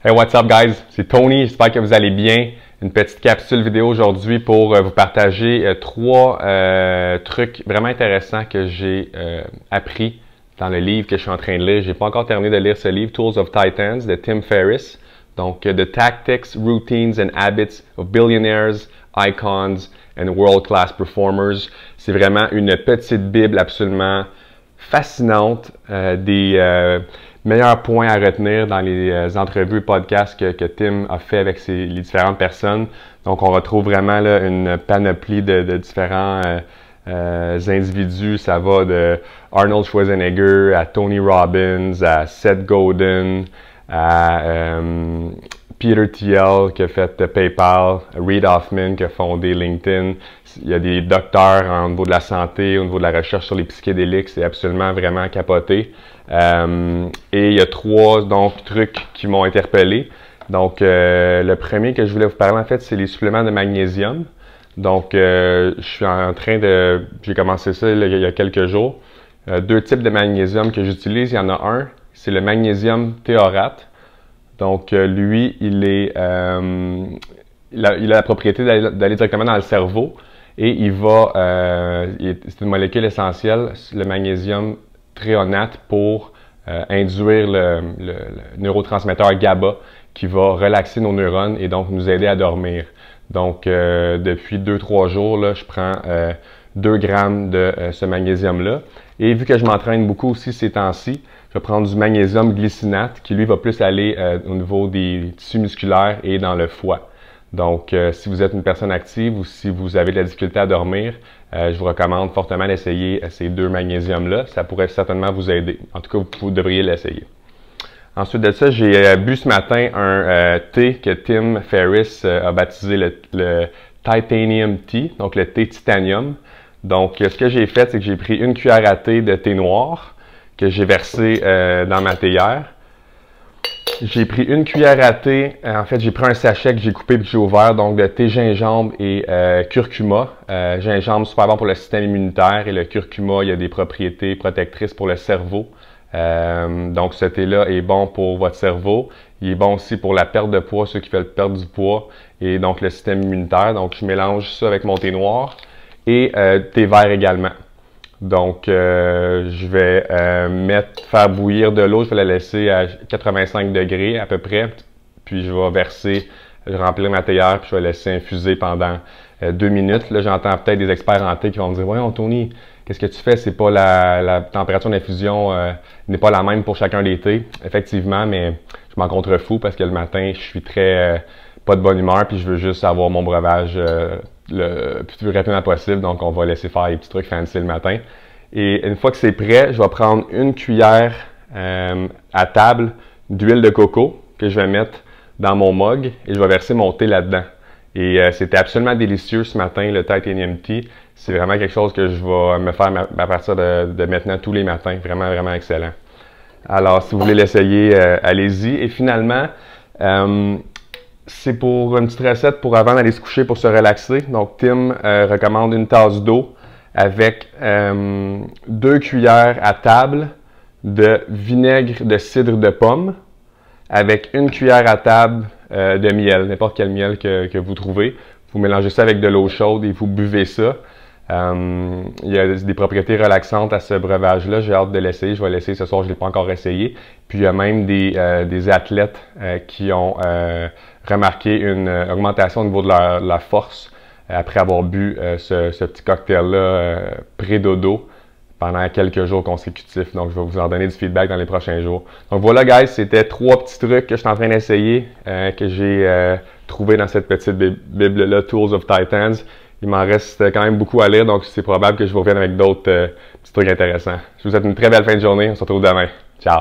Hey, what's up guys? C'est Tony, j'espère que vous allez bien. Une petite capsule vidéo aujourd'hui pour vous partager trois trucs vraiment intéressants que j'ai appris dans le livre que je suis en train de lire. J'ai pas encore terminé de lire ce livre, Tools of Titans de Tim Ferriss. Donc, The Tactics, Routines and Habits of Billionaires, Icons and World-Class Performers. C'est vraiment une petite bible absolument fascinante des meilleurs points à retenir dans les entrevues et podcasts que Tim a fait avec les différentes personnes. Donc, on retrouve vraiment là, une panoplie de différents individus. Ça va de Arnold Schwarzenegger à Tony Robbins, à Seth Godin, à Peter Thiel qui a fait PayPal, Reid Hoffman qui a fondé LinkedIn. Il y a des docteurs au niveau de la santé, au niveau de la recherche sur les psychédéliques. C'est absolument vraiment capoté. Et il y a trois trucs qui m'ont interpellé. Donc, le premier que je voulais vous parler, en fait, c'est les suppléments de magnésium. Donc, je suis en train de... J'ai commencé ça il y a quelques jours. Deux types de magnésium que j'utilise. Il y en a un, c'est le magnésium théorate. Donc, lui, il a la propriété d'aller directement dans le cerveau et il va... c'est une molécule essentielle, le magnésium thréonate, pour induire le neurotransmetteur GABA qui va relaxer nos neurones et donc nous aider à dormir. Donc, depuis 2-3 jours, là, je prends 2 grammes de ce magnésium-là. Et vu que je m'entraîne beaucoup aussi ces temps-ci, je vais prendre du magnésium glycinate qui, lui, va plus aller au niveau des tissus musculaires et dans le foie. Donc, si vous êtes une personne active ou si vous avez de la difficulté à dormir, je vous recommande fortement d'essayer ces 2 magnésiums-là. Ça pourrait certainement vous aider. En tout cas, vous devriez l'essayer. Ensuite de ça, j'ai bu ce matin un thé que Tim Ferriss a baptisé le Titanium Tea, donc le thé titanium. Donc, ce que j'ai fait, c'est que j'ai pris une cuillère à thé de thé noir que j'ai versé dans ma théière. J'ai pris une cuillère à thé, en fait j'ai pris un sachet que j'ai coupé et que j'ai ouvert, donc de thé gingembre et curcuma. Gingembre, super bon pour le système immunitaire, et le curcuma, il y a des propriétés protectrices pour le cerveau. Donc ce thé-là est bon pour votre cerveau. Il est bon aussi pour la perte de poids, ceux qui veulent perdre du poids, et donc le système immunitaire. Donc je mélange ça avec mon thé noir et thé vert également. Donc, je vais faire bouillir de l'eau. Je vais la laisser à 85 degrés à peu près. Puis, je vais remplir ma théière, puis je vais laisser infuser pendant 2 minutes. Là, j'entends peut-être des experts en thé qui vont me dire « Voyons, Tony, qu'est-ce que tu fais? C'est pas la température d'infusion n'est pas la même pour chacun des thés. » Effectivement, mais je m'en contrefous parce que le matin, je suis très pas de bonne humeur, puis je veux juste avoir mon breuvage le plus rapidement possible. Donc, on va laisser faire les petits trucs fancy le matin. Et une fois que c'est prêt, je vais prendre une cuillère à table d'huile de coco que je vais mettre dans mon mug et je vais verser mon thé là-dedans. Et c'était absolument délicieux ce matin, le Titanium Tea. C'est vraiment quelque chose que je vais me faire à partir de maintenant tous les matins. Vraiment, vraiment excellent. Alors, si vous voulez l'essayer, allez-y. Et finalement, c'est pour une petite recette pour avant d'aller se coucher pour se relaxer. Donc, Tim recommande une tasse d'eau avec 2 cuillères à table de vinaigre de cidre de pomme avec 1 cuillère à table de miel, n'importe quel miel que vous trouvez. Vous mélangez ça avec de l'eau chaude et vous buvez ça. Il y a des propriétés relaxantes à ce breuvage-là. J'ai hâte de l'essayer. Je vais l'essayer ce soir. Je ne l'ai pas encore essayé. Puis, il y a même des athlètes qui ont remarqué une augmentation au niveau de leur force après avoir bu ce petit cocktail-là pré-dodo pendant quelques jours consécutifs. Donc, je vais vous en donner du feedback dans les prochains jours. Donc, voilà, guys, c'était 3 petits trucs que je suis en train d'essayer, que j'ai trouvé dans cette petite bible-là, Tools of Titans. Il m'en reste quand même beaucoup à lire, donc c'est probable que je vous revienne avec d'autres petits trucs intéressants. Je vous souhaite une très belle fin de journée. On se retrouve demain. Ciao!